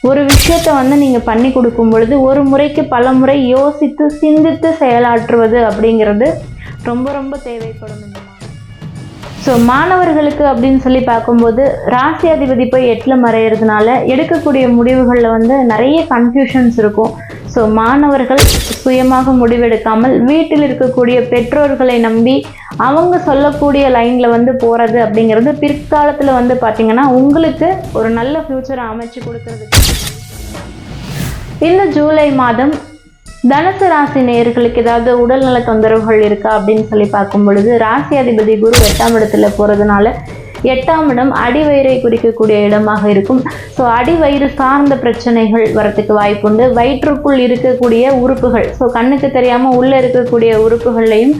ஒரு விஷயத்தை வந்து நீங்கள் பண்ணி கொடுக்கும் பொழுது ஒரு முறைக்கு பல முறை யோசித்து சிந்தித்து செயலாற்றுவது அப்படிங்கிறது ரொம்ப ரொம்ப தேவைப்படும் இந்த மாதம். ஸோ மாணவர்களுக்கு அப்படின்னு சொல்லி பார்க்கும்போது ராசி அதிபதி போய் 8ல் மறையிறதுனால எடுக்கக்கூடிய முடிவுகளில் வந்து நிறைய கன்ஃபியூஷன்ஸ் இருக்கும். ஸோ மாணவர்கள் சுயமாக முடிவெடுக்காமல் வீட்டில் இருக்கக்கூடிய பெற்றோர்களை நம்பி அவங்க சொல்லக்கூடிய லைனில் வந்து போகிறது அப்படிங்கிறது பிற்காலத்தில் வந்து பார்த்திங்கன்னா உங்களுக்கு ஒரு நல்ல ஃப்யூச்சரை அமைச்சு கொடுக்கறதுக்கு. இந்த ஜூலை மாதம் தனுசு ராசி நேயர்களுக்கு ஏதாவது உடல்நல தொந்தரவுகள் இருக்கா அப்படின்னு சொல்லி பார்க்கும் பொழுது ராசி அதிபதி குரு 8ஆம் இடத்துல போகிறதுனால 8ஆம் இடம் அடிவயிறை குறிக்கக்கூடிய இடமாக இருக்கும். ஸோ அடிவயிறு சார்ந்த பிரச்சனைகள் வரத்துக்கு வாய்ப்புண்டு. வயிற்றுக்குள் இருக்கக்கூடிய உறுப்புகள், ஸோ கண்ணுக்கு தெரியாமல் உள்ளே இருக்கக்கூடிய உறுப்புகள்லையும்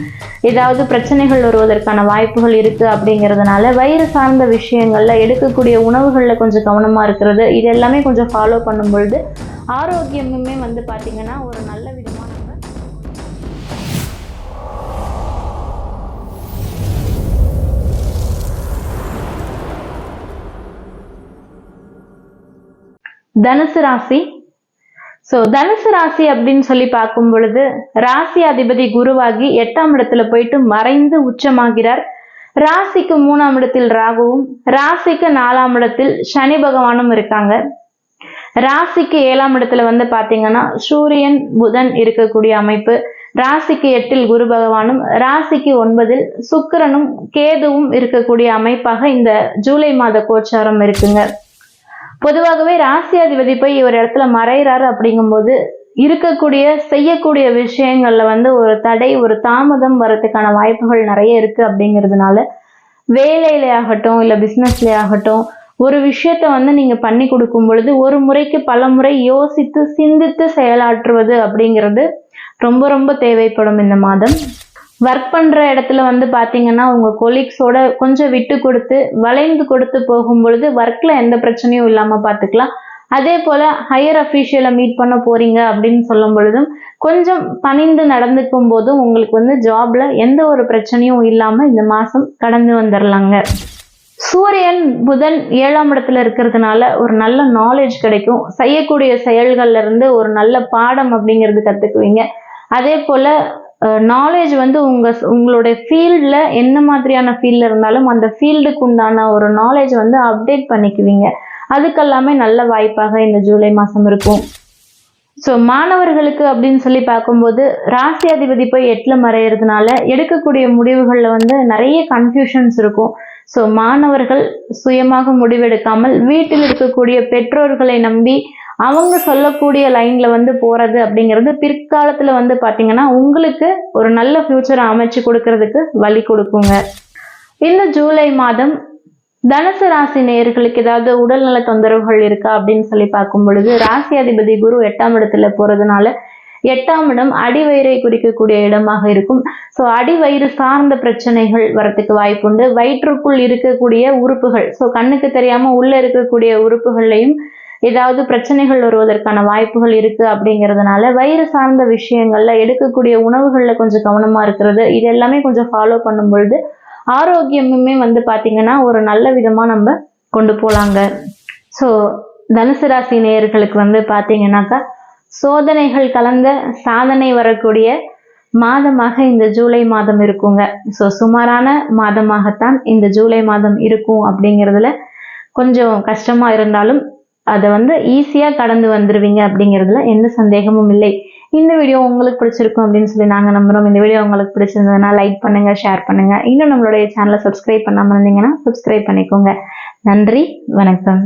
ஏதாவது பிரச்சனைகள் வருவதற்கான வாய்ப்புகள் இருக்குது. அப்படிங்கிறதுனால வயிறு சார்ந்த விஷயங்களில் எடுக்கக்கூடிய உணவுகளில் கொஞ்சம் கவனமாக இருக்கிறது, இது எல்லாமே கொஞ்சம் ஃபாலோ பண்ணும் பொழுது ஆரோக்கியமுமே வந்து பார்த்திங்கன்னா ஒரு நல்ல விதமாக தனுசு ராசி. ஸோ தனுசு ராசி அப்படின்னு சொல்லி பார்க்கும் பொழுது ராசி அதிபதி குருவாகி 8ஆம் இடத்துல போயிட்டு மறைந்து உச்சமாகிறார். ராசிக்கு 3ஆம் இடத்தில் ராகுவும் ராசிக்கு 4ஆம் இடத்தில் சனி பகவானும் இருக்காங்க. ராசிக்கு 7ஆம் இடத்துல வந்து பார்த்தீங்கன்னா சூரியன் புதன் இருக்கக்கூடிய அமைப்பு. ராசிக்கு 8ல் குரு பகவானும் ராசிக்கு 9ல் சுக்கிரனும் கேதுவும் இருக்கக்கூடிய அமைப்பாக இந்த ஜூலை மாத கோச்சாரம் இருக்குங்க. பொதுவாகவே ராசி அதிபதி போய் ஒரு இடத்துல மறைகிறாரு அப்படிங்கும்போது இருக்கக்கூடிய செய்யக்கூடிய விஷயங்கள்ல வந்து ஒரு தடை, ஒரு தாமதம் வரதுக்கான வாய்ப்புகள் நிறைய இருக்கு. அப்படிங்கிறதுனால வேலையில ஆகட்டும் இல்லை பிஸ்னஸ்ல ஆகட்டும் ஒரு விஷயத்த வந்து நீங்க பண்ணி கொடுக்கும் பொழுது ஒரு முறைக்கு பல முறை யோசித்து சிந்தித்து செயலாற்றுவது அப்படிங்கிறது ரொம்ப ரொம்ப தேவைப்படும் இந்த மாதம். ஒர்க் பண்ணுற இடத்துல வந்து பார்த்தீங்கன்னா உங்கள் கொலீக்ஸோட கொஞ்சம் விட்டு கொடுத்து வளைந்து கொடுத்து போகும் பொழுது ஒர்க்கில் எந்த பிரச்சனையும் இல்லாமல் பார்த்துக்கலாம். அதே போல் ஹையர் அஃபீஷியலை மீட் பண்ண போகிறீங்க அப்படின்னு சொல்லும் பொழுதும் கொஞ்சம் பணிந்து நடந்துக்கும் போதும் உங்களுக்கு வந்து ஜாபில் எந்த ஒரு பிரச்சனையும் இல்லாமல் இந்த மாதம் கடந்து வந்துடலாங்க. சூரியன் புதன் 7ஆம் இடத்துல இருக்கிறதுனால ஒரு நல்ல நாலேஜ் கிடைக்கும். செய்யக்கூடிய செயல்கள்ல இருந்து ஒரு நல்ல பாடம் அப்படிங்கிறது கற்றுக்குவீங்க. அதே போல் நாலேஜ் வந்து உங்களுடைய ஃபீல்டில் என்ன மாதிரியான ஃபீல்டில் இருந்தாலும் அந்த ஃபீல்டுக்கு உண்டான ஒரு நாலேஜ் வந்து அப்டேட் பண்ணிக்குவீங்க. அதுக்கெல்லாமே நல்ல வாய்ப்பாக இந்த ஜூலை மாதம் இருக்கும். ஸோ மாணவர்களுக்கு அப்படின்னு சொல்லி பார்க்கும்போது ராசி அதிபதி போய் 8ல் மறையிறதுனால எடுக்கக்கூடிய முடிவுகளில் வந்து நிறைய கன்ஃபியூஷன்ஸ் இருக்கும். ஸோ மாணவர்கள் சுயமாக முடிவெடுக்காமல் வீட்டில் இருக்கக்கூடிய பெற்றோர்களை நம்பி அவங்க சொல்லக்கூடிய லைன்ல வந்து போறது அப்படிங்கிறது பிற்காலத்துல வந்து பாத்தீங்கன்னா உங்களுக்கு ஒரு நல்ல ஃபியூச்சரை அமைச்சு கொடுக்கறதுக்கு வழி கொடுக்குங்க. இந்த ஜூலை மாதம் தனுசு ராசி நேயர்களுக்கு ஏதாவது உடல்நல தொந்தரவுகள் இருக்கா அப்படின்னு சொல்லி பார்க்கும் பொழுது ராசி அதிபதி குரு 8ஆம் இடத்துல போறதுனால 8ஆம் இடம் அடிவயிறை குறிக்கக்கூடிய இடமாக இருக்கும். ஸோ அடிவயிறு சார்ந்த பிரச்சனைகள் வரத்துக்கு வாய்ப்புண்டு. வயிற்றுக்குள் இருக்கக்கூடிய உறுப்புகள், ஸோ கண்ணுக்கு தெரியாம உள்ள இருக்கக்கூடிய உறுப்புகள்லையும் ஏதாவது பிரச்சனைகள் வருவதற்கான வாய்ப்புகள் இருக்கு. அப்படிங்கிறதுனால வயிறு சார்ந்த விஷயங்கள்ல எடுக்கக்கூடிய உணவுகள்ல கொஞ்சம் கவனமா இருக்கிறது, இது எல்லாமே கொஞ்சம் ஃபாலோ பண்ணும் பொழுது ஆரோக்கியமுமே வந்து பாத்தீங்கன்னா ஒரு நல்ல விதமா நம்ம கொண்டு போலாங்க. ஸோ தனுசு ராசி நேயர்களுக்கு வந்து பாத்தீங்கன்னாக்கா சோதனைகள் கலந்த சாதனை வரக்கூடிய மாதமாக இந்த ஜூலை மாதம் இருக்குங்க. ஸோ சுமாரான மாதமாகத்தான் இந்த ஜூலை மாதம் இருக்கும். அப்படிங்கிறதுல கொஞ்சம் கஷ்டமா இருந்தாலும் அதை வந்து ஈஸியாக கடந்து வந்துடுவீங்க அப்படிங்கிறதுல எந்த சந்தேகமும் இல்லை. இந்த வீடியோ உங்களுக்கு பிடிச்சிருக்கும் அப்படின்னு சொல்லி நாங்கள் நம்புகிறோம். இந்த வீடியோ உங்களுக்கு பிடிச்சிருந்ததுன்னா லைக் பண்ணுங்க, ஷேர் பண்ணுங்க. இன்னும் நம்மளுடைய சேனலை சப்ஸ்கிரைப் பண்ணாமல் இருந்தீங்கன்னா சப்ஸ்கிரைப் பண்ணிக்கோங்க. நன்றி, வணக்கம்.